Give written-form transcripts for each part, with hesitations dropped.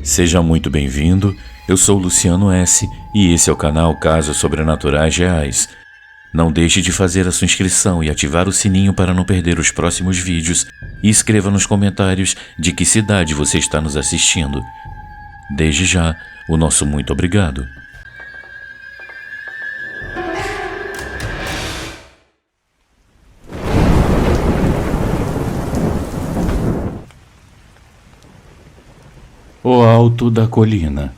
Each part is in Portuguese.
Seja muito bem-vindo, eu sou Luciano S. e esse é o canal Casos Sobrenaturais Reais. Não deixe de fazer a sua inscrição e ativar o sininho para não perder os próximos vídeos e escreva nos comentários de que cidade você está nos assistindo. Desde já, o nosso muito obrigado. O Alto da Colina.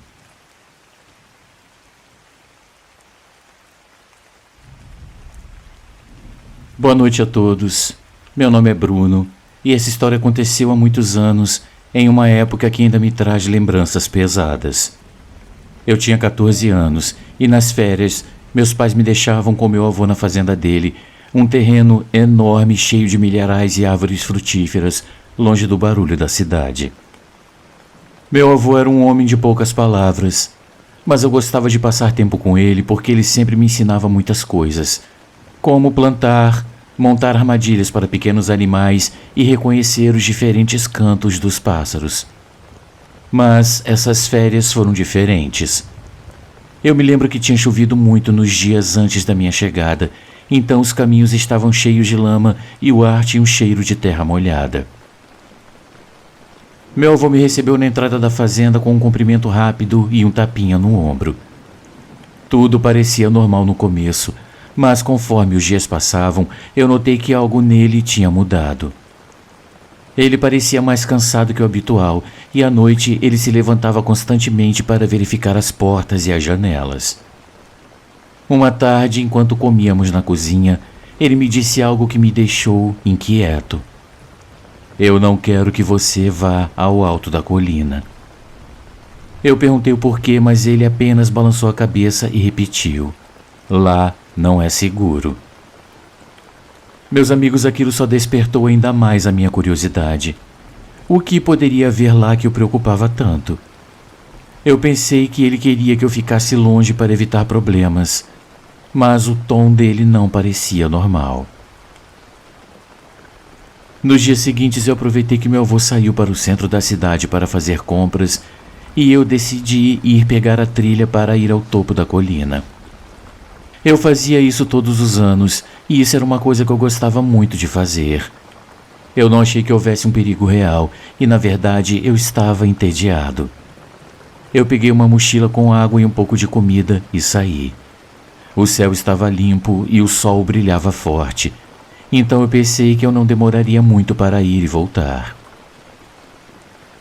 Boa noite a todos. Meu nome é Bruno e essa história aconteceu há muitos anos, em uma época que ainda me traz lembranças pesadas. Eu tinha 14 anos e nas férias meus pais me deixavam com meu avô na fazenda dele, um terreno enorme cheio de milharais e árvores frutíferas, longe do barulho da cidade. Meu avô era um homem de poucas palavras, mas eu gostava de passar tempo com ele porque ele sempre me ensinava muitas coisas, como plantar, montar armadilhas para pequenos animais e reconhecer os diferentes cantos dos pássaros. Mas essas férias foram diferentes. Eu me lembro que tinha chovido muito nos dias antes da minha chegada, então os caminhos estavam cheios de lama e o ar tinha um cheiro de terra molhada. Meu avô me recebeu na entrada da fazenda com um cumprimento rápido e um tapinha no ombro. Tudo parecia normal no começo, mas conforme os dias passavam, eu notei que algo nele tinha mudado. Ele parecia mais cansado que o habitual e à noite ele se levantava constantemente para verificar as portas e as janelas. Uma tarde, enquanto comíamos na cozinha, ele me disse algo que me deixou inquieto. Eu não quero que você vá ao alto da colina. Eu perguntei o porquê, mas ele apenas balançou a cabeça e repetiu: lá não é seguro. Meus amigos, aquilo só despertou ainda mais a minha curiosidade. O que poderia haver lá que o preocupava tanto? Eu pensei que ele queria que eu ficasse longe para evitar problemas, mas o tom dele não parecia normal. Nos dias seguintes eu aproveitei que meu avô saiu para o centro da cidade para fazer compras e eu decidi ir pegar a trilha para ir ao topo da colina. Eu fazia isso todos os anos e isso era uma coisa que eu gostava muito de fazer. Eu não achei que houvesse um perigo real e, na verdade, eu estava entediado. Eu peguei uma mochila com água e um pouco de comida e saí. O céu estava limpo e o sol brilhava forte. Então eu pensei que eu não demoraria muito para ir e voltar.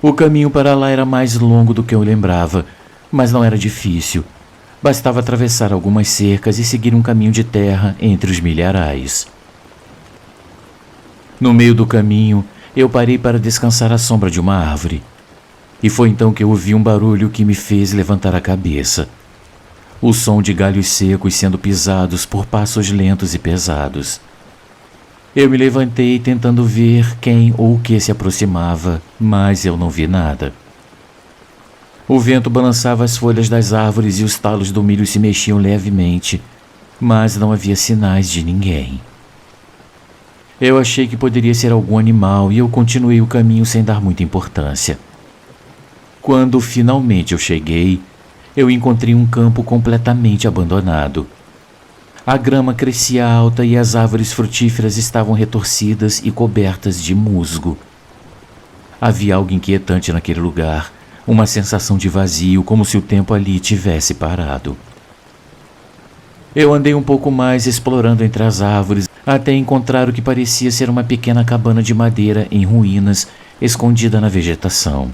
O caminho para lá era mais longo do que eu lembrava, mas não era difícil. Bastava atravessar algumas cercas e seguir um caminho de terra entre os milharais. No meio do caminho, eu parei para descansar à sombra de uma árvore. E foi então que eu ouvi um barulho que me fez levantar a cabeça. O som de galhos secos sendo pisados por passos lentos e pesados. Eu me levantei tentando ver quem ou o que se aproximava, mas eu não vi nada. O vento balançava as folhas das árvores e os talos do milho se mexiam levemente, mas não havia sinais de ninguém. Eu achei que poderia ser algum animal e eu continuei o caminho sem dar muita importância. Quando finalmente eu cheguei, eu encontrei um campo completamente abandonado. A grama crescia alta e as árvores frutíferas estavam retorcidas e cobertas de musgo. Havia algo inquietante naquele lugar, uma sensação de vazio, como se o tempo ali tivesse parado. Eu andei um pouco mais explorando entre as árvores, até encontrar o que parecia ser uma pequena cabana de madeira em ruínas, escondida na vegetação.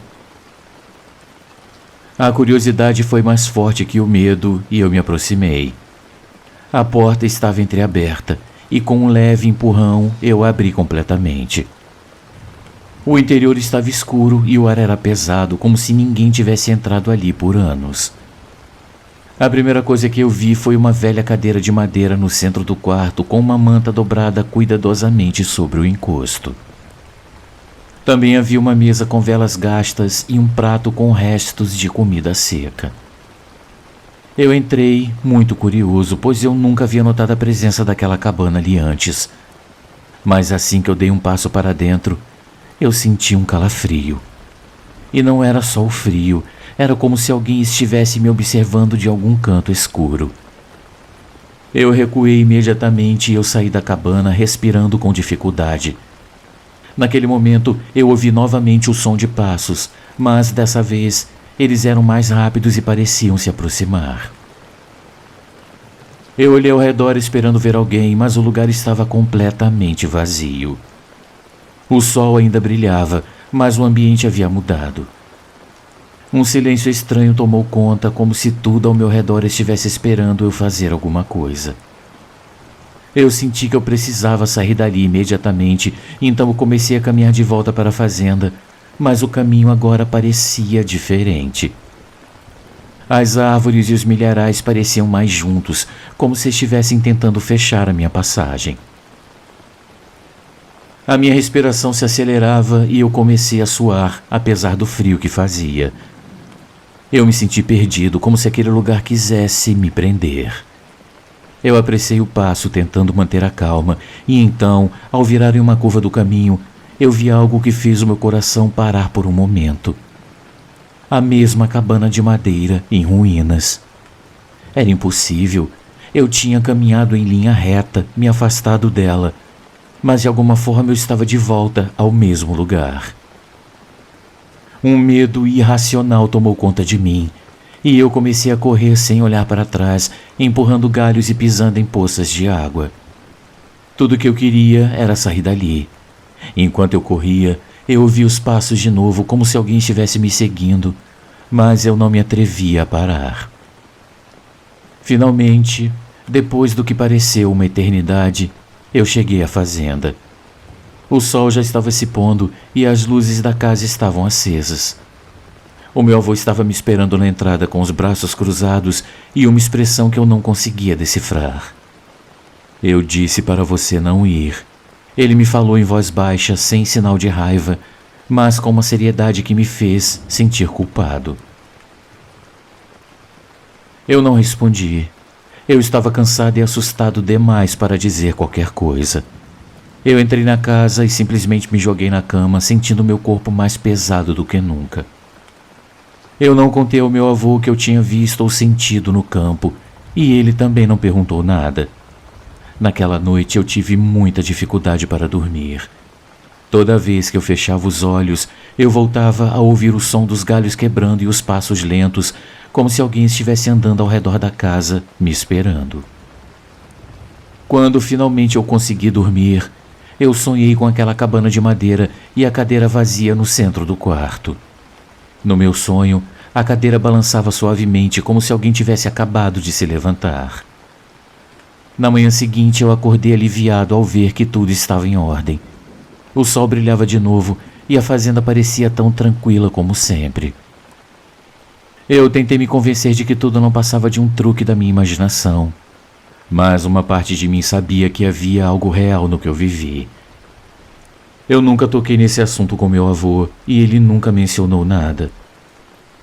A curiosidade foi mais forte que o medo e eu me aproximei. A porta estava entreaberta e com um leve empurrão eu a abri completamente. O interior estava escuro e o ar era pesado, como se ninguém tivesse entrado ali por anos. A primeira coisa que eu vi foi uma velha cadeira de madeira no centro do quarto com uma manta dobrada cuidadosamente sobre o encosto. Também havia uma mesa com velas gastas e um prato com restos de comida seca. Eu entrei, muito curioso, pois eu nunca havia notado a presença daquela cabana ali antes. Mas assim que eu dei um passo para dentro, eu senti um calafrio. E não era só o frio, era como se alguém estivesse me observando de algum canto escuro. Eu recuei imediatamente e eu saí da cabana respirando com dificuldade. Naquele momento, eu ouvi novamente o som de passos, mas dessa vez eles eram mais rápidos e pareciam se aproximar. Eu olhei ao redor esperando ver alguém, mas o lugar estava completamente vazio. O sol ainda brilhava, mas o ambiente havia mudado. Um silêncio estranho tomou conta, como se tudo ao meu redor estivesse esperando eu fazer alguma coisa. Eu senti que eu precisava sair dali imediatamente, então eu comecei a caminhar de volta para a fazenda, mas o caminho agora parecia diferente. As árvores e os milharais pareciam mais juntos, como se estivessem tentando fechar a minha passagem. A minha respiração se acelerava e eu comecei a suar, apesar do frio que fazia. Eu me senti perdido, como se aquele lugar quisesse me prender. Eu apressei o passo, tentando manter a calma, e então, ao virar em uma curva do caminho, eu vi algo que fez o meu coração parar por um momento. A mesma cabana de madeira em ruínas. Era impossível. Eu tinha caminhado em linha reta, me afastado dela, mas de alguma forma eu estava de volta ao mesmo lugar. Um medo irracional tomou conta de mim, e eu comecei a correr sem olhar para trás, empurrando galhos e pisando em poças de água. Tudo o que eu queria era sair dali. Enquanto eu corria, eu ouvi os passos de novo, como se alguém estivesse me seguindo, mas eu não me atrevia a parar. Finalmente, depois do que pareceu uma eternidade, eu cheguei à fazenda. O sol já estava se pondo e as luzes da casa estavam acesas. O meu avô estava me esperando na entrada com os braços cruzados e uma expressão que eu não conseguia decifrar. Eu disse para você não ir. Ele me falou em voz baixa, sem sinal de raiva, mas com uma seriedade que me fez sentir culpado. Eu não respondi. Eu estava cansado e assustado demais para dizer qualquer coisa. Eu entrei na casa e simplesmente me joguei na cama, sentindo meu corpo mais pesado do que nunca. Eu não contei ao meu avô o que eu tinha visto ou sentido no campo, e ele também não perguntou nada. Naquela noite eu tive muita dificuldade para dormir. Toda vez que eu fechava os olhos, eu voltava a ouvir o som dos galhos quebrando e os passos lentos, como se alguém estivesse andando ao redor da casa, me esperando. Quando finalmente eu consegui dormir, eu sonhei com aquela cabana de madeira e a cadeira vazia no centro do quarto. No meu sonho, a cadeira balançava suavemente, como se alguém tivesse acabado de se levantar. Na manhã seguinte, eu acordei aliviado ao ver que tudo estava em ordem. O sol brilhava de novo e a fazenda parecia tão tranquila como sempre. Eu tentei me convencer de que tudo não passava de um truque da minha imaginação, mas uma parte de mim sabia que havia algo real no que eu vivi. Eu nunca toquei nesse assunto com meu avô e ele nunca mencionou nada.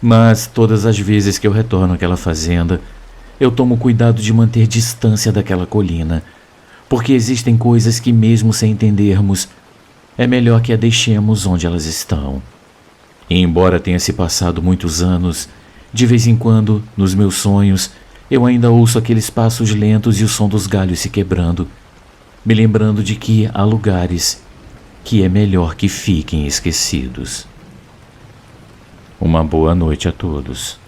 Mas todas as vezes que eu retorno àquela fazenda, eu tomo cuidado de manter distância daquela colina, porque existem coisas que, mesmo sem entendermos, é melhor que a deixemos onde elas estão. E embora tenha se passado muitos anos, de vez em quando, nos meus sonhos, eu ainda ouço aqueles passos lentos e o som dos galhos se quebrando, me lembrando de que há lugares que é melhor que fiquem esquecidos. Uma boa noite a todos.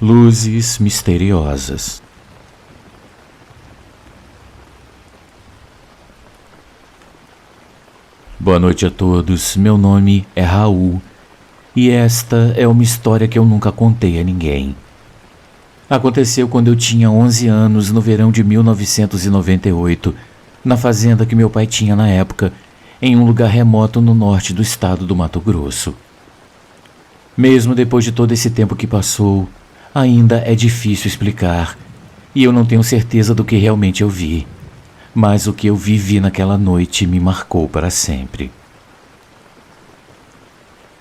Luzes misteriosas. Boa noite a todos, meu nome é Raul e esta é uma história que eu nunca contei a ninguém. Aconteceu quando eu tinha 11 anos, no verão de 1998, na fazenda que meu pai tinha na época, em um lugar remoto no norte do estado do Mato Grosso. Mesmo depois de todo esse tempo que passou, ainda é difícil explicar, e eu não tenho certeza do que realmente eu vi, mas o que eu vivi naquela noite me marcou para sempre.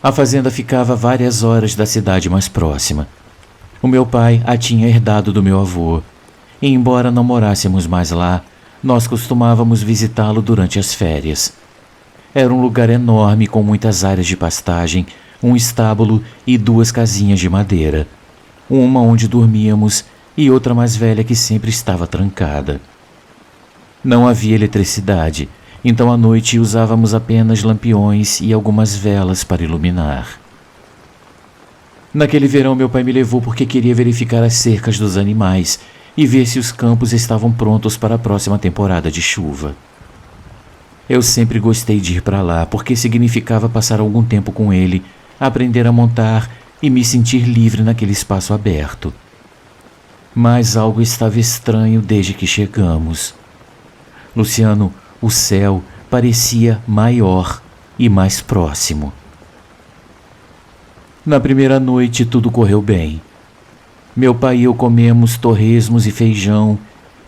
A fazenda ficava a várias horas da cidade mais próxima. O meu pai a tinha herdado do meu avô, e embora não morássemos mais lá, nós costumávamos visitá-lo durante as férias. Era um lugar enorme com muitas áreas de pastagem, um estábulo e 2 casinhas de madeira. Uma onde dormíamos e outra mais velha que sempre estava trancada. Não havia eletricidade, então à noite usávamos apenas lampiões e algumas velas para iluminar. Naquele verão meu pai me levou porque queria verificar as cercas dos animais e ver se os campos estavam prontos para a próxima temporada de chuva. Eu sempre gostei de ir para lá porque significava passar algum tempo com ele, aprender a montar e me sentir livre naquele espaço aberto. Mas algo estava estranho desde que chegamos. Luciano, o céu parecia maior e mais próximo. Na primeira noite tudo correu bem. Meu pai e eu comemos torresmos e feijão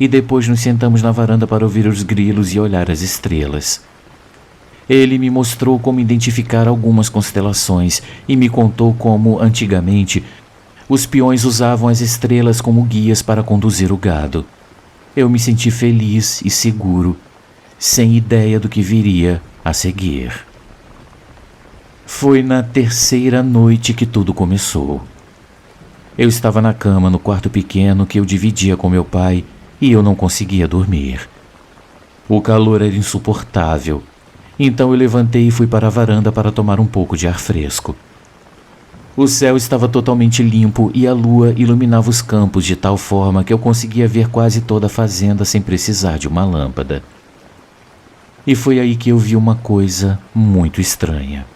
e depois nos sentamos na varanda para ouvir os grilos e olhar as estrelas. Ele me mostrou como identificar algumas constelações e me contou como, antigamente, os peões usavam as estrelas como guias para conduzir o gado. Eu me senti feliz e seguro, sem ideia do que viria a seguir. Foi na 3ª noite que tudo começou. Eu estava na cama no quarto pequeno que eu dividia com meu pai e eu não conseguia dormir. O calor era insuportável, então eu levantei e fui para a varanda para tomar um pouco de ar fresco. O céu estava totalmente limpo e a lua iluminava os campos de tal forma que eu conseguia ver quase toda a fazenda sem precisar de uma lâmpada. E foi aí que eu vi uma coisa muito estranha.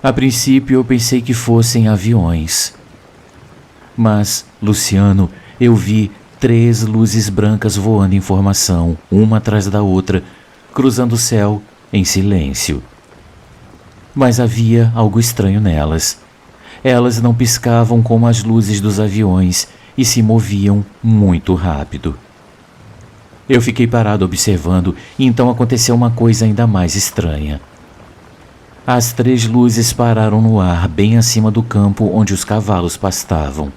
A princípio eu pensei que fossem aviões. Mas, Luciano, eu vi 3 luzes brancas voando em formação, uma atrás da outra, cruzando o céu em silêncio. Mas havia algo estranho nelas. Elas não piscavam como as luzes dos aviões e se moviam muito rápido. Eu fiquei parado observando e então aconteceu uma coisa ainda mais estranha. As 3 luzes pararam no ar bem acima do campo onde os cavalos pastavam.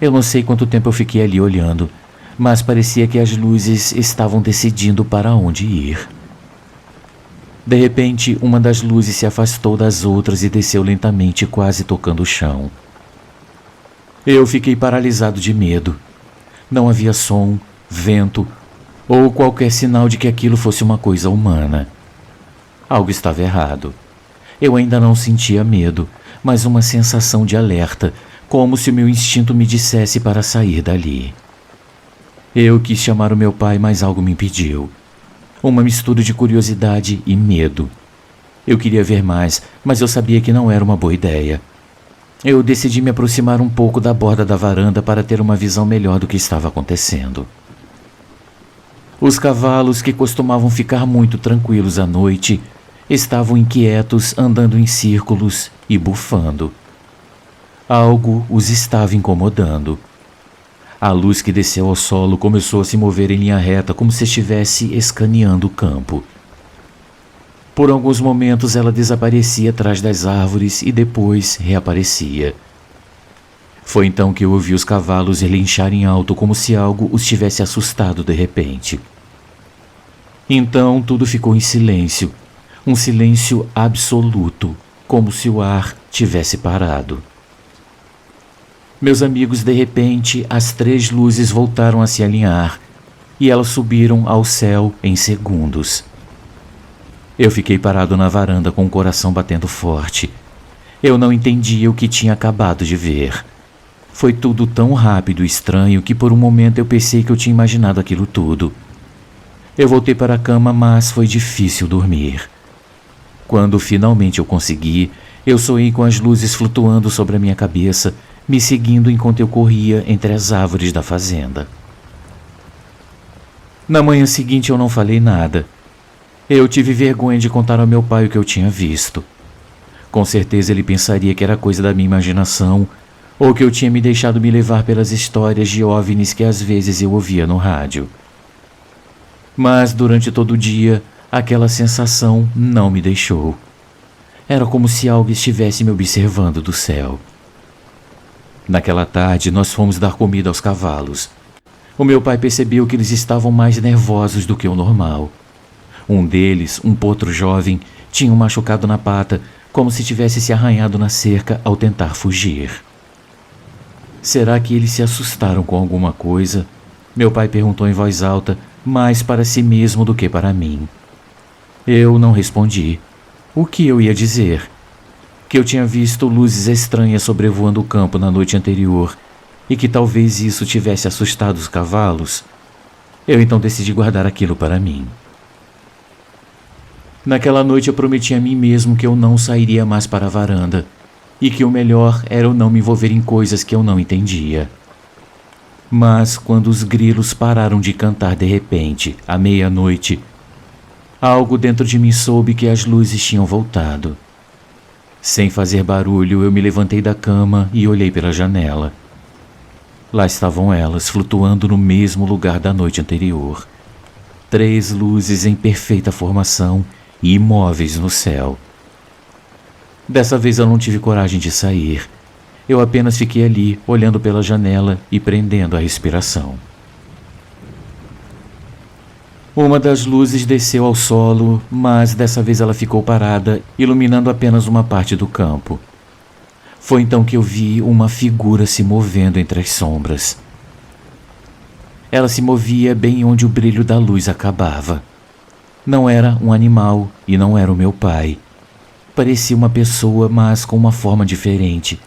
Eu não sei quanto tempo eu fiquei ali olhando, mas parecia que as luzes estavam decidindo para onde ir. De repente, uma das luzes se afastou das outras e desceu lentamente, quase tocando o chão. Eu fiquei paralisado de medo. Não havia som, vento ou qualquer sinal de que aquilo fosse uma coisa humana. Algo estava errado. Eu ainda não sentia medo, mas uma sensação de alerta, como se o meu instinto me dissesse para sair dali. Eu quis chamar o meu pai, mas algo me impediu. Uma mistura de curiosidade e medo. Eu queria ver mais, mas eu sabia que não era uma boa ideia. Eu decidi me aproximar um pouco da borda da varanda para ter uma visão melhor do que estava acontecendo. Os cavalos, que costumavam ficar muito tranquilos à noite, estavam inquietos, andando em círculos e bufando. Algo os estava incomodando. A luz que desceu ao solo começou a se mover em linha reta, como se estivesse escaneando o campo. Por alguns momentos ela desaparecia atrás das árvores e depois reaparecia. Foi então que eu ouvi os cavalos relincharem alto, como se algo os tivesse assustado de repente. Então tudo ficou em silêncio, um silêncio absoluto, como se o ar tivesse parado. Meus amigos, de repente, as 3 luzes voltaram a se alinhar e elas subiram ao céu em segundos. Eu fiquei parado na varanda com o coração batendo forte. Eu não entendia o que tinha acabado de ver. Foi tudo tão rápido e estranho que por um momento eu pensei que eu tinha imaginado aquilo tudo. Eu voltei para a cama, mas foi difícil dormir. Quando finalmente eu consegui, eu sonhei com as luzes flutuando sobre a minha cabeça, me seguindo enquanto eu corria entre as árvores da fazenda. Na manhã seguinte eu não falei nada. Eu tive vergonha de contar ao meu pai o que eu tinha visto. Com certeza ele pensaria que era coisa da minha imaginação, ou que eu tinha me deixado me levar pelas histórias de OVNIs que às vezes eu ouvia no rádio. Mas durante todo o dia, aquela sensação não me deixou. Era como se algo estivesse me observando do céu. Naquela tarde, nós fomos dar comida aos cavalos. O meu pai percebeu que eles estavam mais nervosos do que o normal. Um deles, um potro jovem, tinha um machucado na pata, como se tivesse se arranhado na cerca ao tentar fugir. Será que eles se assustaram com alguma coisa? Meu pai perguntou em voz alta, mais para si mesmo do que para mim. Eu não respondi. O que eu ia dizer? Que eu tinha visto luzes estranhas sobrevoando o campo na noite anterior e que talvez isso tivesse assustado os cavalos. Eu então decidi guardar aquilo para mim. Naquela noite eu prometi a mim mesmo que eu não sairia mais para a varanda e que o melhor era eu não me envolver em coisas que eu não entendia. Mas quando os grilos pararam de cantar de repente, à meia-noite, algo dentro de mim soube que as luzes tinham voltado. Sem fazer barulho, eu me levantei da cama e olhei pela janela. Lá estavam elas, flutuando no mesmo lugar da noite anterior. 3 luzes em perfeita formação e imóveis no céu. Dessa vez eu não tive coragem de sair. Eu apenas fiquei ali, olhando pela janela e prendendo a respiração. Uma das luzes desceu ao solo, mas dessa vez ela ficou parada, iluminando apenas uma parte do campo. Foi então que eu vi uma figura se movendo entre as sombras. Ela se movia bem onde o brilho da luz acabava. Não era um animal e não era o meu pai. Parecia uma pessoa, mas com uma forma diferente,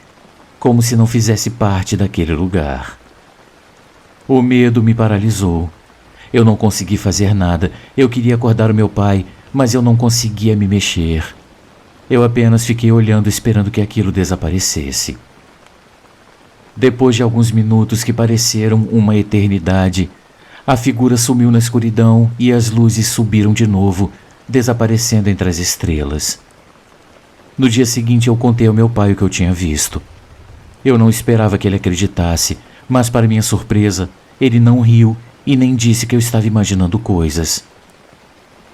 como se não fizesse parte daquele lugar. O medo me paralisou. Eu não consegui fazer nada. Eu queria acordar o meu pai, mas eu não conseguia me mexer. Eu apenas fiquei olhando, esperando que aquilo desaparecesse. Depois de alguns minutos que pareceram uma eternidade, a figura sumiu na escuridão e as luzes subiram de novo, desaparecendo entre as estrelas. No dia seguinte eu contei ao meu pai o que eu tinha visto. Eu não esperava que ele acreditasse, mas para minha surpresa, ele não riu e nem disse que eu estava imaginando coisas.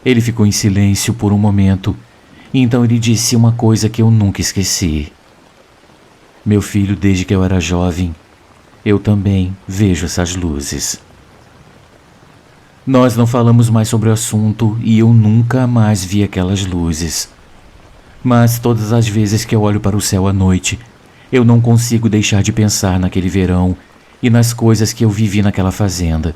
Ele ficou em silêncio por um momento, e então ele disse uma coisa que eu nunca esqueci. Meu filho, desde que eu era jovem, eu também vejo essas luzes. Nós não falamos mais sobre o assunto e eu nunca mais vi aquelas luzes. Mas todas as vezes que eu olho para o céu à noite, eu não consigo deixar de pensar naquele verão e nas coisas que eu vivi naquela fazenda.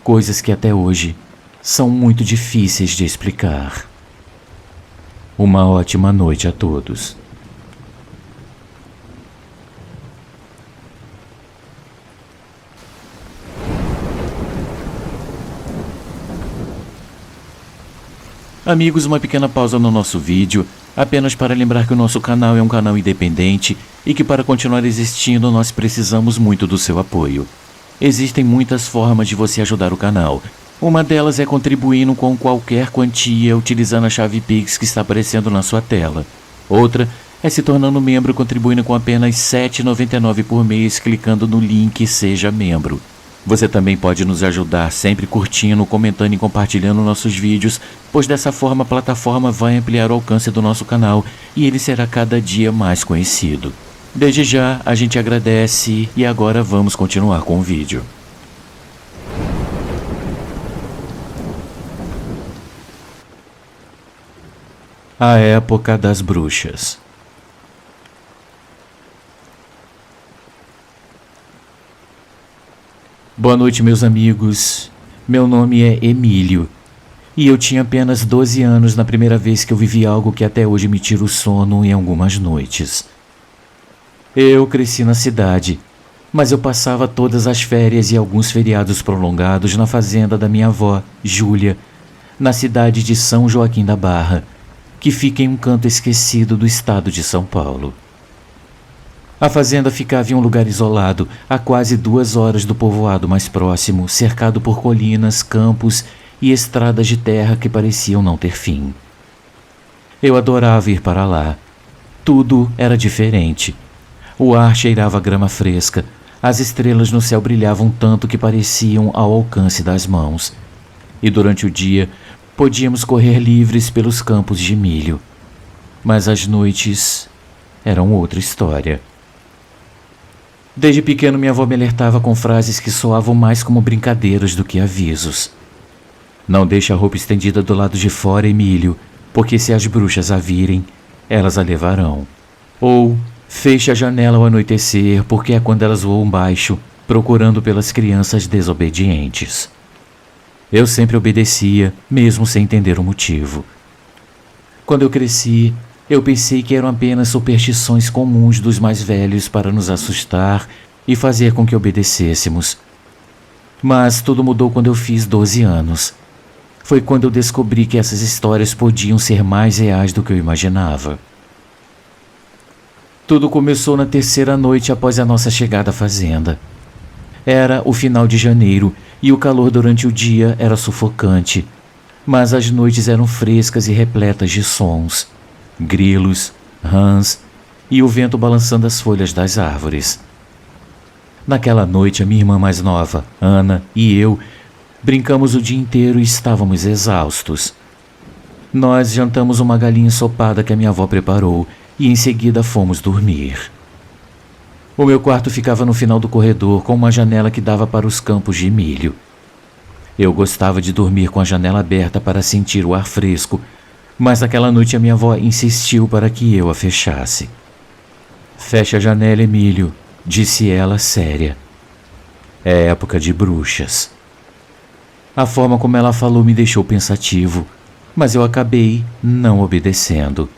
Coisas que até hoje são muito difíceis de explicar. Uma ótima noite a todos. Amigos, uma pequena pausa no nosso vídeo, apenas para lembrar que o nosso canal é um canal independente e que para continuar existindo nós precisamos muito do seu apoio. Existem muitas formas de você ajudar o canal. Uma delas é contribuindo com qualquer quantia utilizando a chave Pix que está aparecendo na sua tela. Outra é se tornando membro contribuindo com apenas R$ 7,99 por mês clicando no link Seja Membro. Você também pode nos ajudar sempre curtindo, comentando e compartilhando nossos vídeos, pois dessa forma a plataforma vai ampliar o alcance do nosso canal e ele será cada dia mais conhecido. Desde já, a gente agradece e agora vamos continuar com o vídeo. A Época das Bruxas. Boa noite, meus amigos. Meu nome é Emílio e eu tinha apenas 12 anos na primeira vez que eu vivi algo que até hoje me tira o sono em algumas noites. Eu cresci na cidade, mas eu passava todas as férias e alguns feriados prolongados na fazenda da minha avó, Júlia, na cidade de São Joaquim da Barra, que fica em um canto esquecido do estado de São Paulo. A fazenda ficava em um lugar isolado, a quase 2 horas do povoado mais próximo, cercado por colinas, campos e estradas de terra que pareciam não ter fim. Eu adorava ir para lá. Tudo era diferente. O ar cheirava a grama fresca, as estrelas no céu brilhavam tanto que pareciam ao alcance das mãos. E durante o dia, podíamos correr livres pelos campos de milho. Mas as noites eram outra história. Desde pequeno minha avó me alertava com frases que soavam mais como brincadeiras do que avisos. Não deixe a roupa estendida do lado de fora, Emílio, porque se as bruxas a virem, elas a levarão. Ou feche a janela ao anoitecer, porque é quando elas voam baixo, procurando pelas crianças desobedientes. Eu sempre obedecia, mesmo sem entender o motivo. Quando eu cresci, eu pensei que eram apenas superstições comuns dos mais velhos para nos assustar e fazer com que obedecêssemos. Mas tudo mudou quando eu fiz 12 anos. Foi quando eu descobri que essas histórias podiam ser mais reais do que eu imaginava. Tudo começou na terceira noite após a nossa chegada à fazenda. Era o final de janeiro e o calor durante o dia era sufocante, mas as noites eram frescas e repletas de sons, grilos, rãs e o vento balançando as folhas das árvores. Naquela noite, a minha irmã mais nova, Ana, e eu brincamos o dia inteiro e estávamos exaustos. Nós jantamos uma galinha ensopada que a minha avó preparou e em seguida fomos dormir. O meu quarto ficava no final do corredor com uma janela que dava para os campos de milho. Eu gostava de dormir com a janela aberta para sentir o ar fresco, mas naquela noite a minha avó insistiu para que eu a fechasse. Feche a janela, Emílio, disse ela séria. É época de bruxas. A forma como ela falou me deixou pensativo, mas eu acabei não obedecendo.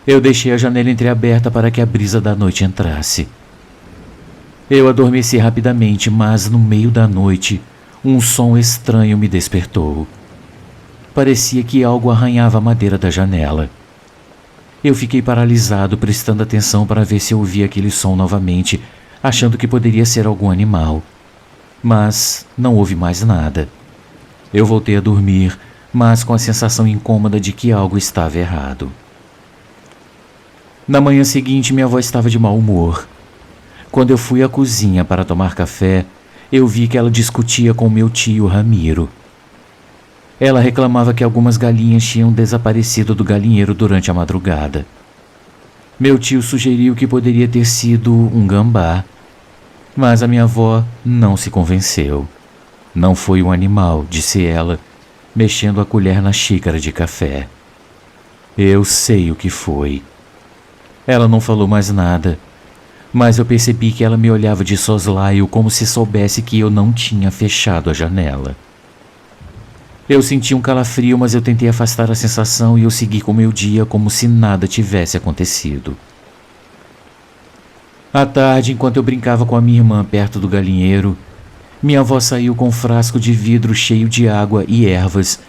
Eu deixei a janela entreaberta para que a brisa da noite entrasse. Eu adormeci rapidamente, mas no meio da noite, um som estranho me despertou. Parecia que algo arranhava a madeira da janela. Eu fiquei paralisado, prestando atenção para ver se eu ouvia aquele som novamente, achando que poderia ser algum animal. Mas não houve mais nada. Eu voltei a dormir, mas com a sensação incômoda de que algo estava errado. Na manhã seguinte, minha avó estava de mau humor. Quando eu fui à cozinha para tomar café, eu vi que ela discutia com meu tio Ramiro. Ela reclamava que algumas galinhas tinham desaparecido do galinheiro durante a madrugada. Meu tio sugeriu que poderia ter sido um gambá, mas a minha avó não se convenceu. Não foi um animal, disse ela, mexendo a colher na xícara de café. Eu sei o que foi. Ela não falou mais nada, mas eu percebi que ela me olhava de soslaio como se soubesse que eu não tinha fechado a janela. Eu senti um calafrio, mas eu tentei afastar a sensação e eu segui com meu dia como se nada tivesse acontecido. À tarde, enquanto eu brincava com a minha irmã perto do galinheiro, minha avó saiu com um frasco de vidro cheio de água e ervas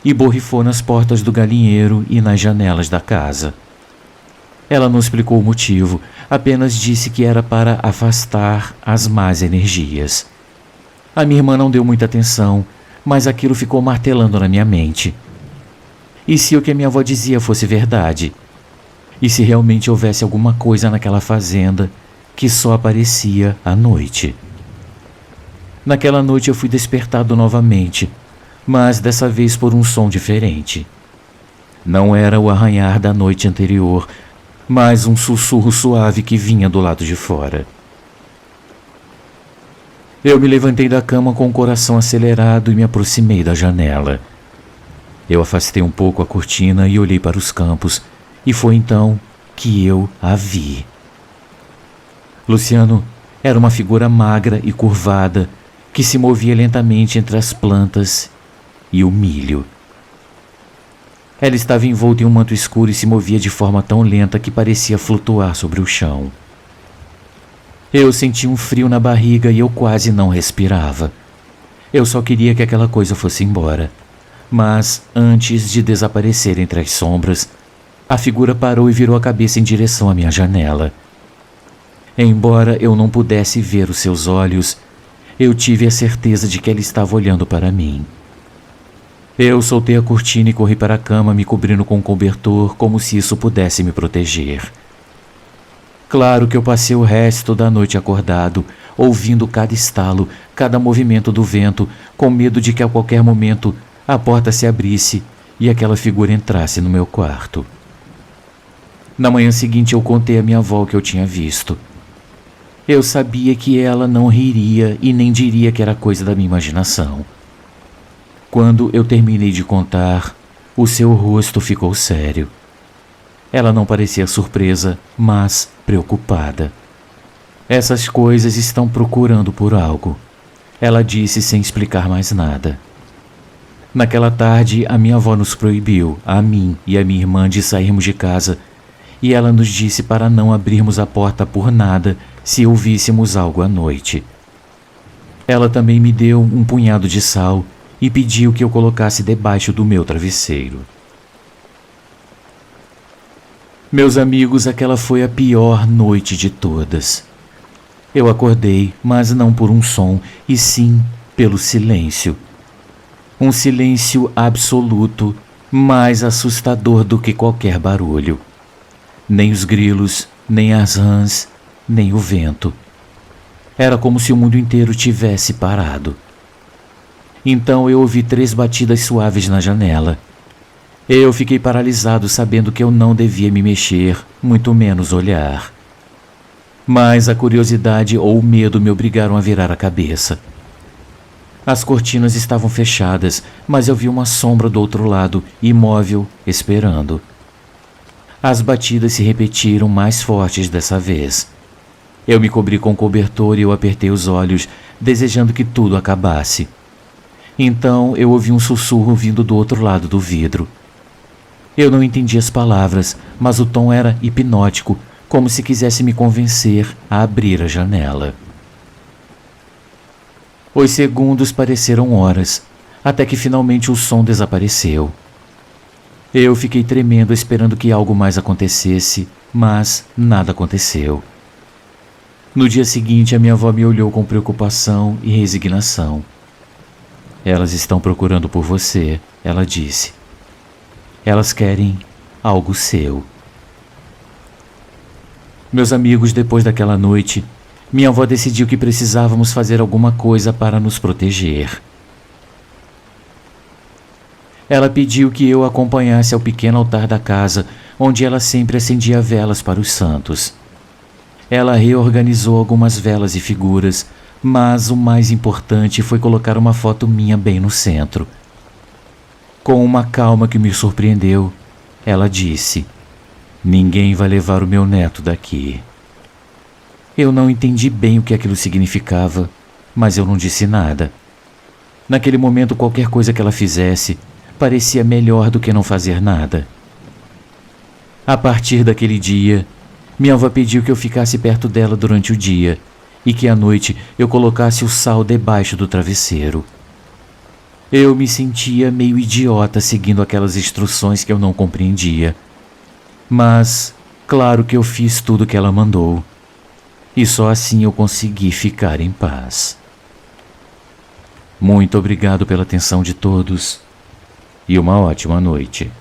e borrifou nas portas do galinheiro e nas janelas da casa. Ela não explicou o motivo, apenas disse que era para afastar as más energias. A minha irmã não deu muita atenção, mas aquilo ficou martelando na minha mente. E se o que a minha avó dizia fosse verdade? E se realmente houvesse alguma coisa naquela fazenda que só aparecia à noite? Naquela noite eu fui despertado novamente, mas dessa vez por um som diferente. Não era o arranhar da noite anterior, mas um sussurro suave que vinha do lado de fora. Eu me levantei da cama com o coração acelerado e me aproximei da janela. Eu afastei um pouco a cortina e olhei para os campos, e foi então que eu a vi. Luciano era uma figura magra e curvada que se movia lentamente entre as plantas e o milho. Ela estava envolta em um manto escuro e se movia de forma tão lenta que parecia flutuar sobre o chão. Eu senti um frio na barriga e eu quase não respirava. Eu só queria que aquela coisa fosse embora. Mas, antes de desaparecer entre as sombras, a figura parou e virou a cabeça em direção à minha janela. Embora eu não pudesse ver os seus olhos, eu tive a certeza de que ela estava olhando para mim. Eu soltei a cortina e corri para a cama, me cobrindo com um cobertor como se isso pudesse me proteger. Claro que eu passei o resto da noite acordado, ouvindo cada estalo, cada movimento do vento, com medo de que a qualquer momento a porta se abrisse e aquela figura entrasse no meu quarto. Na manhã seguinte eu contei à minha avó o que eu tinha visto. Eu sabia que ela não riria e nem diria que era coisa da minha imaginação. Quando eu terminei de contar, o seu rosto ficou sério. Ela não parecia surpresa, mas preocupada. Essas coisas estão procurando por algo, ela disse sem explicar mais nada. Naquela tarde, a minha avó nos proibiu, a mim e a minha irmã, de sairmos de casa, e ela nos disse para não abrirmos a porta por nada se ouvíssemos algo à noite. Ela também me deu um punhado de sal e pediu que eu colocasse debaixo do meu travesseiro. Meus amigos, aquela foi a pior noite de todas. Eu acordei, mas não por um som, e sim pelo silêncio. Um silêncio absoluto, mais assustador do que qualquer barulho. Nem os grilos, nem as rãs, nem o vento. Era como se o mundo inteiro tivesse parado. Então eu ouvi 3 batidas suaves na janela. Eu fiquei paralisado, sabendo que eu não devia me mexer, muito menos olhar. Mas a curiosidade ou o medo me obrigaram a virar a cabeça. As cortinas estavam fechadas, mas eu vi uma sombra do outro lado, imóvel, esperando. As batidas se repetiram, mais fortes dessa vez. Eu me cobri com o cobertor e eu apertei os olhos, desejando que tudo acabasse. Então eu ouvi um sussurro vindo do outro lado do vidro. Eu não entendi as palavras, mas o tom era hipnótico, como se quisesse me convencer a abrir a janela. Os segundos pareceram horas, até que finalmente o som desapareceu. Eu fiquei tremendo, esperando que algo mais acontecesse, mas nada aconteceu. No dia seguinte, a minha avó me olhou com preocupação e resignação. Elas estão procurando por você, ela disse. Elas querem algo seu. Meus amigos, depois daquela noite, minha avó decidiu que precisávamos fazer alguma coisa para nos proteger. Ela pediu que eu a acompanhasse ao pequeno altar da casa, onde ela sempre acendia velas para os santos. Ela reorganizou algumas velas e figuras, mas o mais importante foi colocar uma foto minha bem no centro. Com uma calma que me surpreendeu, ela disse: "Ninguém vai levar o meu neto daqui." Eu não entendi bem o que aquilo significava, mas eu não disse nada. Naquele momento, qualquer coisa que ela fizesse parecia melhor do que não fazer nada. A partir daquele dia, minha avó pediu que eu ficasse perto dela durante o dia e que à noite eu colocasse o sal debaixo do travesseiro. Eu me sentia meio idiota seguindo aquelas instruções que eu não compreendia. Mas, claro que eu fiz tudo o que ela mandou. E só assim eu consegui ficar em paz. Muito obrigado pela atenção de todos e uma ótima noite.